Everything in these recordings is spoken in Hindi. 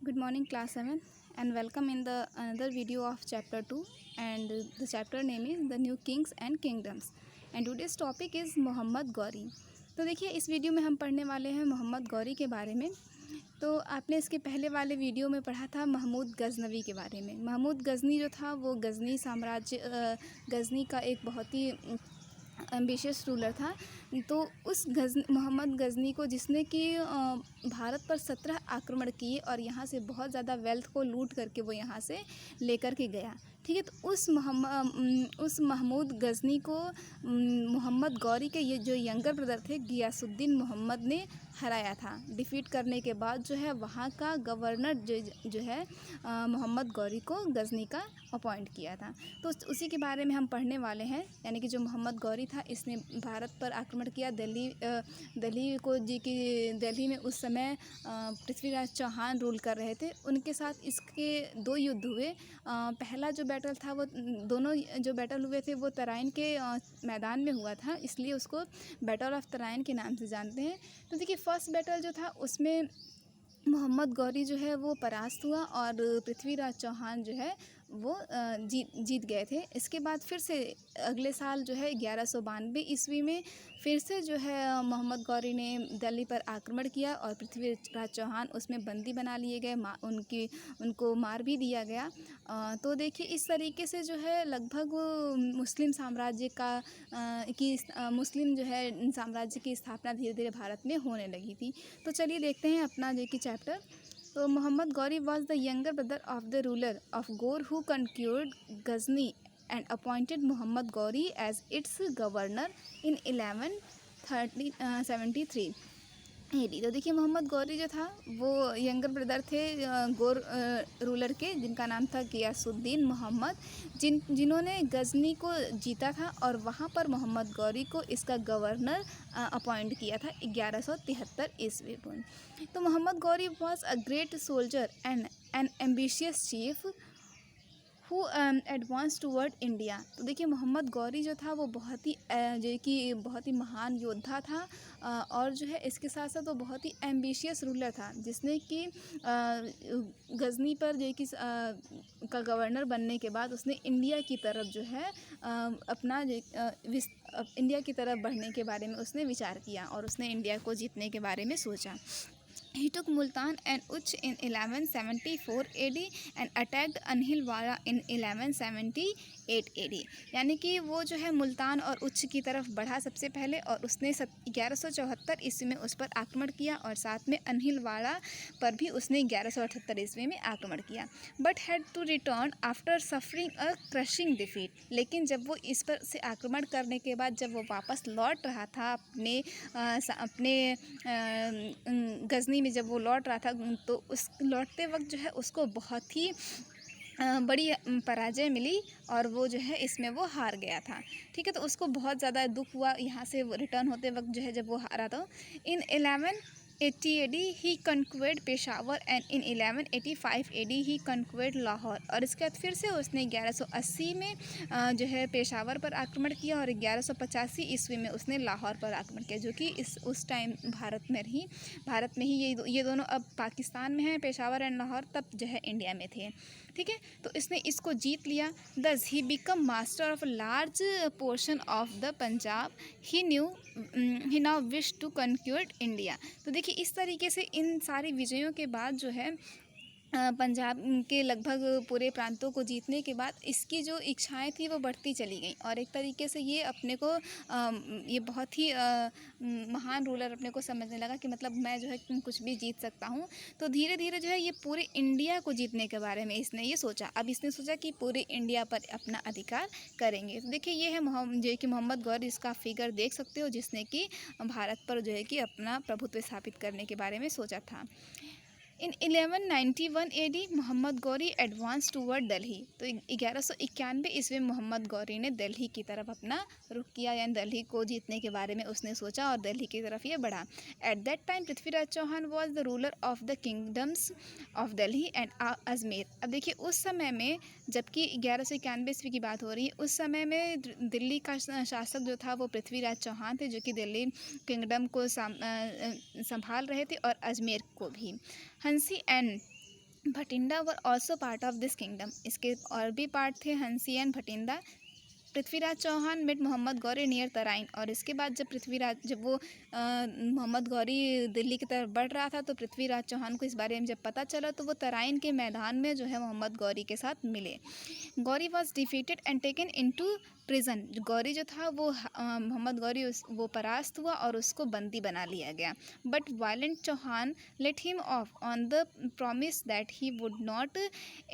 Good morning, class 7, and welcome in the another video of chapter 2. And the chapter name is The New Kings and Kingdoms. And today's topic is Mohammad Ghori. तो देखिए, इस वीडियो में हम पढ़ने वाले हैं मोहम्मद गौरी के बारे में. तो आपने इसके पहले वाले वीडियो में पढ़ा था महमूद गज़नवी के बारे में. महमूद गज़नी जो था वो गज़नी साम्राज्य गज़नी का एक बहुत ही एम्बिशियस रूलर था. तो उस मोहम्मद गज़नी को जिसने कि भारत पर 17 आक्रमण किए और यहाँ से बहुत ज़्यादा वेल्थ को लूट करके वो यहाँ से लेकर के गया. ठीक है, तो उस महमूद गज़नी को मोहम्मद गौरी के ये जो यंगर ब्रदर थे गियासुद्दीन मोहम्मद ने हराया था. डिफ़ीट करने के बाद जो है वहाँ का गवर्नर जो है मोहम्मद गौरी को गज़नी का अपॉइंट किया था. तो उसी के बारे में हम पढ़ने वाले हैं. यानी कि जो मोहम्मद गौरी था इसने भारत पर आक्रमण किया. दिल्ली में उस समय पृथ्वीराज चौहान रूल कर रहे थे. उनके साथ इसके 2 युद्ध हुए. पहला जो बैटल था वो दोनों जो बैटल हुए थे वो तराइन के मैदान में हुआ था, इसलिए उसको बैटल ऑफ तराइन के नाम से जानते हैं. तो देखिए, फर्स्ट बैटल जो था उसमें मोहम्मद गौरी जो है वो परास्त हुआ और पृथ्वीराज चौहान जो है वो जीत गए थे. इसके बाद फिर से अगले साल जो है 1192 ईस्वी में फिर से जो है मोहम्मद गौरी ने दिल्ली पर आक्रमण किया और पृथ्वीराज चौहान उसमें बंदी बना लिए गए. उनको मार भी दिया गया. तो देखिए, इस तरीके से जो है लगभग मुस्लिम साम्राज्य मुस्लिम जो है साम्राज्य की स्थापना धीरे धीरे भारत में होने लगी थी. तो चलिए देखते हैं अपना जो कि चैप्टर. तो Mohammad Ghori was the younger brother of the ruler of Ghor who conquered Ghazni and appointed Mohammad Ghori as its governor in 1173 AD. तो देखिए, मोहम्मद गौरी जो था वो यंगर ब्रदर थे गोर रूलर के, जिनका नाम था गियासुद्दीन मोहम्मद, जिन्होंने गजनी को जीता था और वहाँ पर मोहम्मद गौरी को इसका गवर्नर अपॉइंट किया था 1173 ईस्वी में. तो Mohammad Ghori was a great soldier and an ambitious chief who advance toward India. तो देखिए, मोहम्मद गौरी जो था वो बहुत ही जो कि बहुत ही महान योद्धा था और जो है इसके साथ साथ वो बहुत ही एम्बिशियस रूलर था, जिसने कि गजनी पर जो कि का गवर्नर बनने के बाद उसने इंडिया की तरफ जो है अपना इंडिया की तरफ बढ़ने के बारे में उसने विचार किया और उसने इंडिया को जीतने के बारे में सोचा. He took Multan and Uch in 1174 AD and attacked Anhilwara in 1178 AD. यानी कि वो जो है मुल्तान और उच्च की तरफ बढ़ा सबसे पहले और उसने 1174 ईस्वी में उस पर आक्रमण किया और साथ में अनहिलवाड़ा पर भी उसने 1178 ईस्वी में आक्रमण किया. But had to return after suffering a crushing defeat. लेकिन जब वो इस पर से आक्रमण करने के बाद जब वो वापस लौट रहा था अपने गजनी में जब वो लौट रहा था, तो उस लौटते वक्त जो है उसको बहुत ही बड़ी पराजय मिली और वो जो है इसमें वो हार गया था. ठीक है, तो उसको बहुत ज़्यादा दुख हुआ यहाँ से रिटर्न होते वक्त जो है जब वो हारा था. In 1180 AD he conquered Peshawar and in 1185 AD he conquered Lahore. और इसके बाद फिर से उसने 1180 में जो है पेशावर पर आक्रमण किया और 1185 ईस्वी में उसने लाहौर पर आक्रमण किया, जो कि उस टाइम भारत में ही ये दोनों अब पाकिस्तान में हैं, पेशावर एंड लाहौर, तब जो है इंडिया में थे. ठीक है, तो इसने इसको जीत लिया. Thus he become master of large portion of the Punjab. He now wish to conquer India. तो देखिए, इस तरीके से इन सारी विजयों के बाद जो है पंजाब के लगभग पूरे प्रांतों को जीतने के बाद इसकी जो इच्छाएं थी वो बढ़ती चली गई और एक तरीके से ये अपने को ये बहुत ही महान रूलर अपने को समझने लगा कि मतलब मैं जो है कुछ भी जीत सकता हूँ. तो धीरे धीरे जो है ये पूरे इंडिया को जीतने के बारे में इसने ये सोचा. अब इसने सोचा कि पूरे इंडिया पर अपना अधिकार करेंगे. तो देखिए, ये है जो कि मोहम्मद गौरी, इसका फिगर देख सकते हो, जिसने कि भारत पर जो है कि अपना प्रभुत्व स्थापित करने के बारे में सोचा था. In 1191 AD Mohammad Ghori advance toward Delhi. तो 1191 ईस्वी में मोहम्मद गौरी ने दिल्ली की तरफ अपना रुख किया, यानी दिल्ली को जीतने के बारे में उसने सोचा और दिल्ली की तरफ ये बढ़ा. At that time Prithviraj Chauhan was the ruler of the kingdoms of Delhi and Ajmer. अब देखिए, उस समय में जबकि 1191 ईस्वी की बात हो रही है, उस समय में दिल्ली का शासक जो था वो पृथ्वीराज चौहान थे, जो कि दिल्ली किंगडम को संभाल रहे थे और अजमेर को भी. Hansi and Bathinda were also part of this kingdom. इसके और भी पार्ट थे, Hansi and Bathinda. Prithviraj Chauhan met Muhammad Ghori near Tarain. और इसके बाद जब वो मोहम्मद गौरी दिल्ली की तरफ बढ़ रहा था तो पृथ्वीराज चौहान को इस बारे में जब पता चला तो वो तराइन के मैदान में जो है मोहम्मद गौरी के साथ मिले। Gauri was defeated and taken into prison. Gauri जो था वो मोहम्मद गौरी वो परास्त हुआ और उसको बंदी बना लिया गया। But violent Chauhan let him off on the promise that he would not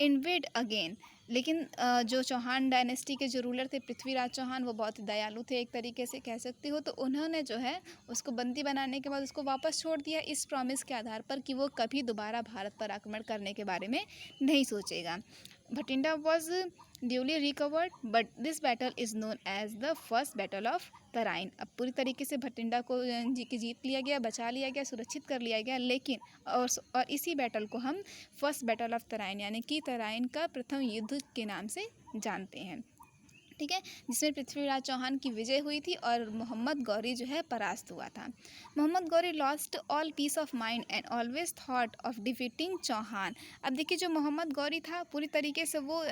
invade again. लेकिन जो चौहान डायनेस्टी के जो रूलर थे पृथ्वीराज चौहान, वो बहुत दयालु थे एक तरीके से कह सकती हो, तो उन्होंने जो है उसको बंदी बनाने के बाद उसको वापस छोड़ दिया इस प्रॉमिस के आधार पर कि वो कभी दोबारा भारत पर आक्रमण करने के बारे में नहीं सोचेगा। Bathinda was duly recovered but this battle is known as the first battle of Tarain. अब पूरी तरीके से भटिंडा को जीत लिया गया, बचा लिया गया, सुरक्षित कर लिया गया, लेकिन और इसी बैटल को हम फर्स्ट बैटल ऑफ तराइन यानी कि तराइन का प्रथम युद्ध के नाम से जानते हैं। ठीक है, जिसमें पृथ्वीराज चौहान की विजय हुई थी और मोहम्मद गौरी जो है परास्त हुआ था। Muhammad Ghori lost all peace of mind and always thought of defeating Chauhan. अब देखिए जो मोहम्मद गौरी था पूरी तरीके से वो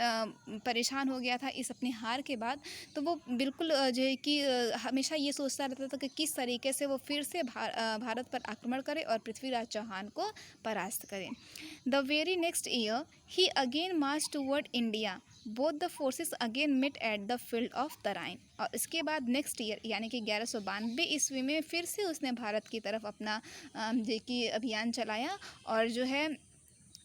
परेशान हो गया था इस अपनी हार के बाद। तो वो बिल्कुल जो है कि हमेशा ये सोचता रहता था कि किस तरीके से वो फिर से भारत पर आक्रमण करे और पृथ्वीराज चौहान को परास्त करे। The very next year he again march toward India. Both the forces again met at the field of Tarain. और इसके बाद नेक्स्ट ईयर यानी कि 1192 ईस्वी में फिर से उसने भारत की तरफ अपना जो कि अभियान चलाया और जो है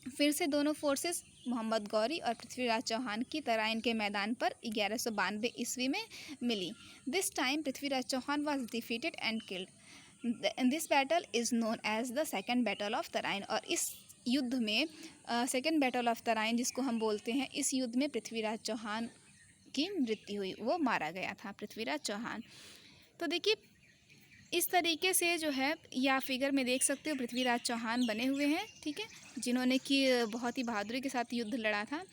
फिर से दोनों फोर्सेस मोहम्मद गौरी और पृथ्वीराज चौहान की तराइन के मैदान पर 1192 ईस्वी में मिली। This time Prithviraj Chauhan was defeated and killed. This battle is known as the second battle of Tarain. और इस युद्ध में सेकेंड बैटल ऑफ तराइन जिसको हम बोलते हैं, इस युद्ध में पृथ्वीराज चौहान की मृत्यु हुई, वो मारा गया था पृथ्वीराज चौहान। तो देखिए इस तरीके से जो है या फिगर में देख सकते हो पृथ्वीराज चौहान बने हुए हैं, ठीक है, जिन्होंने कि बहुत ही बहादुरी के साथ युद्ध लड़ा था।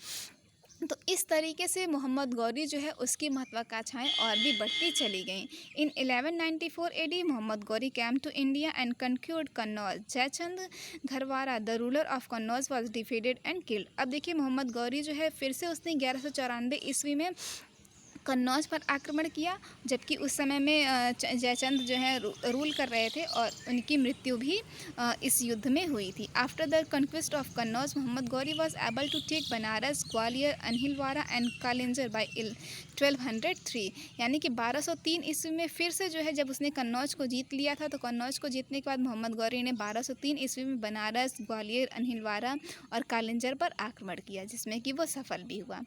तो इस तरीके से मोहम्मद गौरी जो है उसकी महत्वाकांक्षाएँ और भी बढ़ती चली गईं। In 1194 AD Mohammad Ghori came to India and conquered Kannauj. Jaichand Gharwara the ruler of Kannauj was defeated and killed. अब देखिए मोहम्मद गौरी जो है फिर से उसने 1194 ईस्वी में कन्नौज पर आक्रमण किया, जबकि उस समय में जयचंद जो है रूल कर रहे थे और उनकी मृत्यु भी इस युद्ध में हुई थी। After the conquest of Kannauj Mohammad Ghori was able to take Banaras, Gwalior, Anhilwara and Kalinjar by 1203 यानी कि 1203 ईस्वी में फिर से जो है जब उसने कन्नौज को जीत लिया था। तो कन्नौज को जीतने के बाद मोहम्मद गौरी ने 1203 ईस्वी में बनारस, ग्वालियर, अनहिलवारा और कालिंजर पर आक्रमण किया, जिसमें कि वो सफल भी हुआ।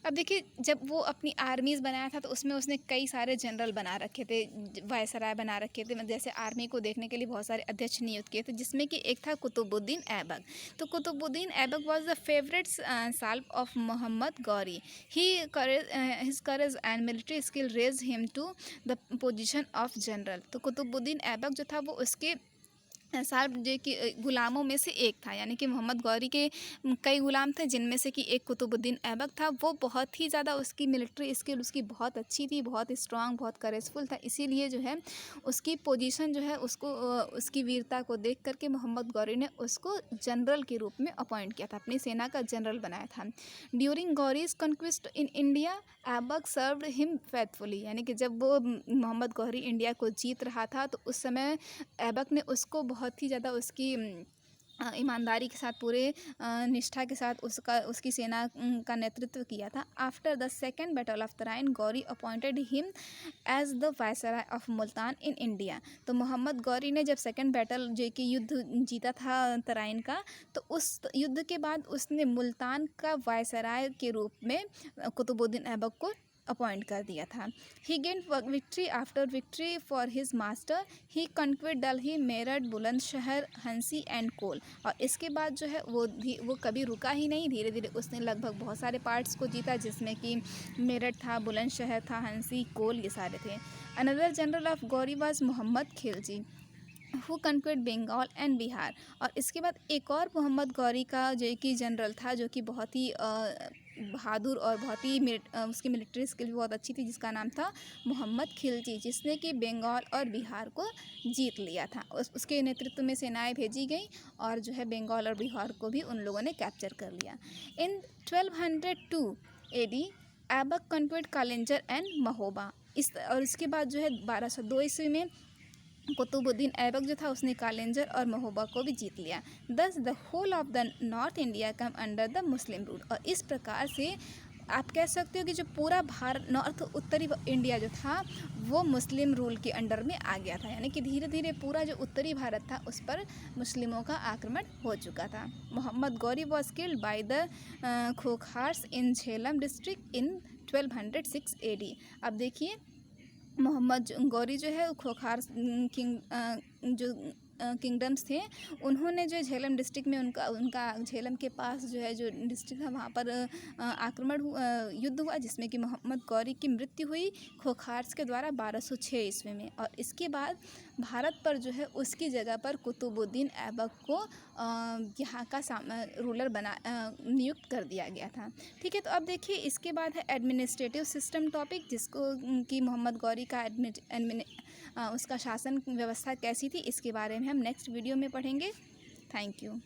अब देखिए जब वो अपनी आर्मीज़ बनाया था तो उसमें उसने कई सारे जनरल बना रखे थे, वायसराय बना रखे थे, जैसे आर्मी को देखने के लिए बहुत सारे अध्यक्ष नियुक्त किए थे, जिसमें कि एक था कुतुबुद्दीन ऐबक। तो Qutbuddin Aibak was the favourite slave of Mohammad Ghori. His courage and military skill raise him to the position of general. तो कुतुबुद्दीन ऐबक जो था वो उसके साल्प जो कि गुलामों में से एक था, यानी कि मोहम्मद गौरी के कई गुलाम थे जिनमें से कि एक कुतुबुद्दीन ऐबक था। वो बहुत ही ज़्यादा उसकी मिलिट्री स्किल उसकी बहुत अच्छी थी, बहुत स्ट्रांग, बहुत करेजफुल था, इसीलिए जो है उसकी पोजीशन जो है उसको उसकी वीरता को देख करके मोहम्मद गौरी ने उसको जनरल के रूप में अपॉइंट किया था, अपनी सेना का जनरल बनाया था। During Ghori's conquest in India Aibak served him faithfully, यानी कि जब वो मोहम्मद गौरी इंडिया को जीत रहा था तो उस समय ऐबक ने उसको बहुत ही ज़्यादा उसकी ईमानदारी के साथ पूरे निष्ठा के साथ उसकी सेना का नेतृत्व किया था। After the second battle of Tarain Ghori appointed him as the viceroy of Multan in India. तो मोहम्मद गौरी ने जब सेकेंड बैटल जो कि युद्ध जीता था तराइन का, तो उस युद्ध के बाद उसने मुल्तान का वायसराय के रूप में कुतुबुद्दीन ऐबक को अपॉइंट कर दिया था। He gain victory after victory for his master. He conquered Delhi, Meerut, Bulandshahr, Hansi and कोल। और इसके बाद जो है वो कभी रुका ही नहीं, धीरे धीरे उसने लगभग बहुत सारे पार्ट्स को जीता, जिसमें कि मेरठ था, बुलंदशहर था, हंसी, कोल, ये सारे थे। Another general of Ghori was Mohammad Khilji. Who conquered Bengal and Bihar. और इसके बाद एक और मोहम्मद गौरी का जो कि जनरल था, जो कि बहुत ही बहादुर और बहुत ही उसकी मिलिट्री स्किल भी बहुत अच्छी थी, जिसका नाम था मोहम्मद खिलजी, जिसने कि बंगाल और बिहार को जीत लिया था। उसके नेतृत्व में सेनाएं भेजी गई और जो है बंगाल और बिहार को भी उन लोगों ने कैप्चर कर लिया। इन 1202 एडी ऐबक कन्क्वेड कालिंजर एंड महोबा। और इसके बाद जो है 1202 ईस्वी में कुतुबुद्दीन ऐबक जो था उसने कालिंजर और महोबा को भी जीत लिया। Thus the whole of the north India come under the Muslim rule. और इस प्रकार से आप कह सकते हो कि जो पूरा भारत नॉर्थ उत्तरी इंडिया जो था वो मुस्लिम रूल के अंडर में आ गया था, यानी कि धीरे धीरे पूरा जो उत्तरी भारत था उस पर मुस्लिमों का आक्रमण हो चुका था। Muhammad Ghori was killed by the Khokhars in Jhelum district in 1206 AD। अब देखिए मोहम्मद गौरी जो है खोखार जो किंगडम्स थे, उन्होंने जो झेलम डिस्ट्रिक्ट में उनका झेलम के पास जो है जो डिस्ट्रिक्ट था वहाँ पर युद्ध हुआ, जिसमें कि मोहम्मद गौरी की मृत्यु हुई खोखार्स के द्वारा 1206 ईस्वी में। और इसके बाद भारत पर जो है उसकी जगह पर कुतुबुद्दीन ऐबक को यहाँ का रूलर नियुक्त कर दिया गया था। ठीक है, तो अब देखिए इसके बाद है एडमिनिस्ट्रेटिव सिस्टम टॉपिक, जिसको कि मोहम्मद गौरी का उसका शासन व्यवस्था कैसी थी, इसके बारे में हम नेक्स्ट वीडियो में पढ़ेंगे। Thank you.